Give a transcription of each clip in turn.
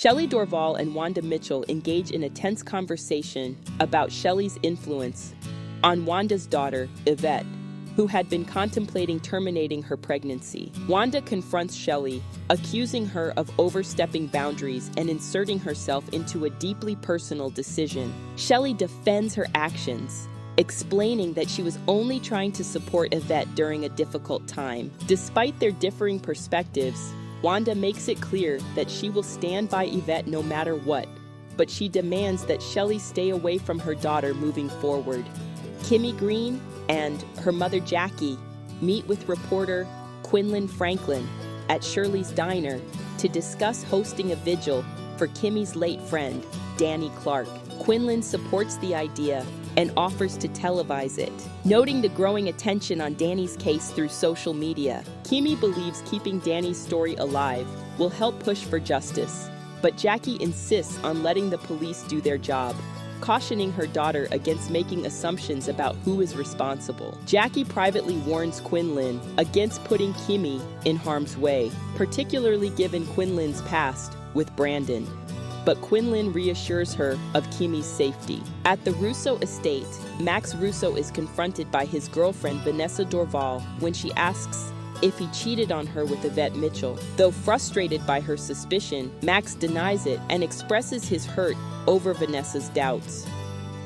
Shelley Dorval and Wanda Mitchell engage in a tense conversation about Shelley's influence on Wanda's daughter, Yvette, who had been contemplating terminating her pregnancy. Wanda confronts Shelley, accusing her of overstepping boundaries and inserting herself into a deeply personal decision. Shelley defends her actions, explaining that she was only trying to support Yvette during a difficult time. Despite their differing perspectives, Wanda makes it clear that she will stand by Yvette no matter what, but she demands that Shelley stay away from her daughter moving forward. Kimmy Green and her mother Jackie meet with reporter Quinlan Franklin at Shirley's Diner to discuss hosting a vigil for Kimmy's late friend, Danny Clark. Quinlan supports the idea and offers to televise it. Noting the growing attention on Danny's case through social media, Kimmy believes keeping Danny's story alive will help push for justice, but Jackie insists on letting the police do their job, cautioning her daughter against making assumptions about who is responsible. Jackie privately warns Quinlan against putting Kimmy in harm's way, particularly given Quinlan's past with Brandon. But Quinlan reassures her of Kimmy's safety. At the Russo estate, Max Russo is confronted by his girlfriend Vanessa Dorval when she asks if he cheated on her with Yvette Mitchell. Though frustrated by her suspicion, Max denies it and expresses his hurt over Vanessa's doubts.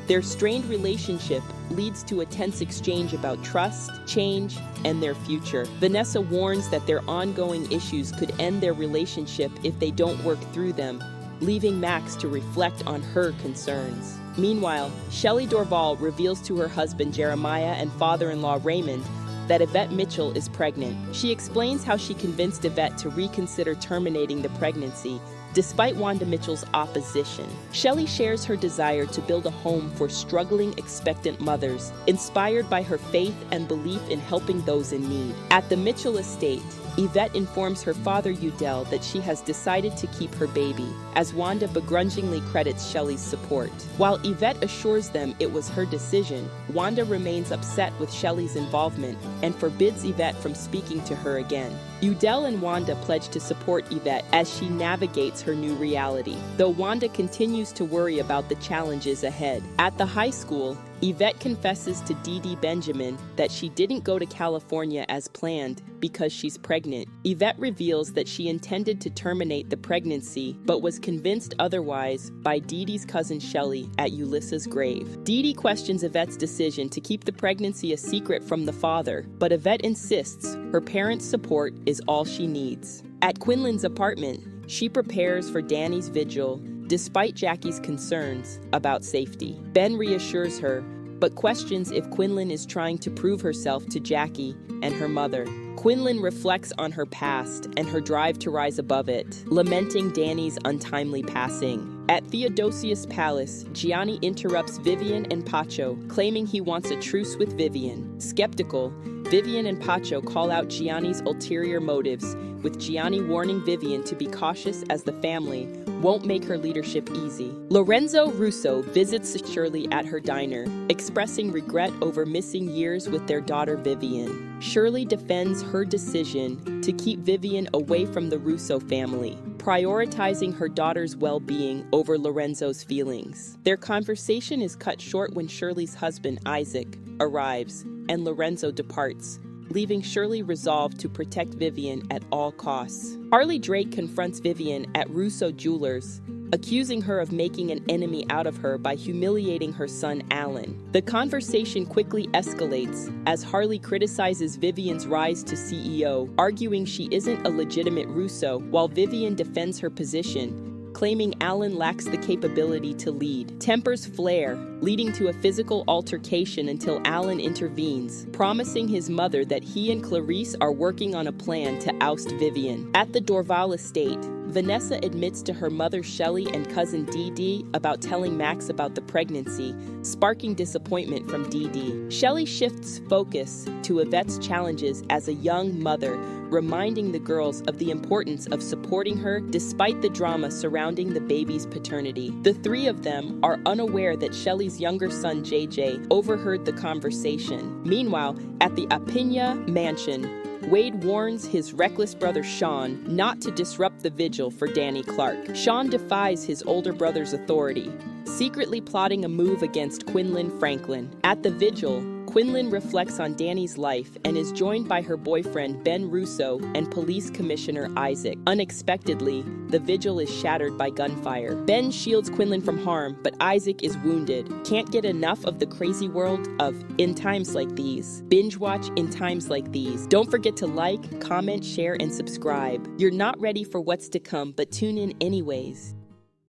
Their strained relationship leads to a tense exchange about trust, change, and their future. Vanessa warns that their ongoing issues could end their relationship if they don't work through them, leaving Max to reflect on her concerns. Meanwhile, Shelley Dorval reveals to her husband Jeremiah and father-in-law Raymond that Yvette Mitchell is pregnant. She explains how she convinced Yvette to reconsider terminating the pregnancy, despite Wanda Mitchell's opposition. Shelley shares her desire to build a home for struggling expectant mothers, inspired by her faith and belief in helping those in need. At the Mitchell estate, Yvette informs her father Udell that she has decided to keep her baby, as Wanda begrudgingly credits Shelley's support. While Yvette assures them it was her decision, Wanda remains upset with Shelley's involvement and forbids Yvette from speaking to her again. Udell and Wanda pledge to support Yvette as she navigates her new reality, though Wanda continues to worry about the challenges ahead. At the high school, Yvette confesses to Dee Dee Benjamin that she didn't go to California as planned because she's pregnant. Yvette reveals that she intended to terminate the pregnancy, but was convinced otherwise by Dee Dee's cousin Shelley at Ulysses' grave. Dee Dee questions Yvette's decision to keep the pregnancy a secret from the father, but Yvette insists her parents' support is all she needs. At Quinlan's apartment, she prepares for Danny's vigil, despite Jackie's concerns about safety. Ben reassures her, but questions if Quinlan is trying to prove herself to Jackie and her mother. Quinlan reflects on her past and her drive to rise above it, lamenting Danny's untimely passing. At Theodosius' palace, Gianni interrupts Vivian and Pacho, claiming he wants a truce with Vivian. Skeptical, Vivian and Pacho call out Gianni's ulterior motives, with Gianni warning Vivian to be cautious as the family won't make her leadership easy. Lorenzo Russo visits Shirley at her diner, expressing regret over missing years with their daughter Vivian. Shirley defends her decision to keep Vivian away from the Russo family, prioritizing her daughter's well-being over Lorenzo's feelings. Their conversation is cut short when Shirley's husband, Isaac, arrives and Lorenzo departs, leaving Shirley resolved to protect Vivian at all costs. Harley Drake confronts Vivian at Russo Jewelers, accusing her of making an enemy out of her by humiliating her son Alan. The conversation quickly escalates as Harley criticizes Vivian's rise to CEO, arguing she isn't a legitimate Russo, while Vivian defends her position, claiming Alan lacks the capability to lead. Tempers flare, leading to a physical altercation until Alan intervenes, promising his mother that he and Clarice are working on a plan to oust Vivian. At the Dorval estate, Vanessa admits to her mother Shelley and cousin Dee Dee about telling Max about the pregnancy, sparking disappointment from Dee Dee. Shelley shifts focus to Yvette's challenges as a young mother, reminding the girls of the importance of supporting her despite the drama surrounding the baby's paternity. The three of them are unaware that Shelley's younger son JJ overheard the conversation. Meanwhile, at the Apina mansion, Wade warns his reckless brother Sean not to disrupt the vigil for Danny Clark. Sean defies his older brother's authority, secretly plotting a move against Quinlan Franklin. At the vigil, Quinlan reflects on Danny's life and is joined by her boyfriend Ben Russo and Police Commissioner Isaac. Unexpectedly, the vigil is shattered by gunfire. Ben shields Quinlan from harm, but Isaac is wounded. Can't get enough of the crazy world of In Times Like These. Binge watch In Times Like These. Don't forget to like, comment, share, and subscribe. You're not ready for what's to come, but tune in anyways.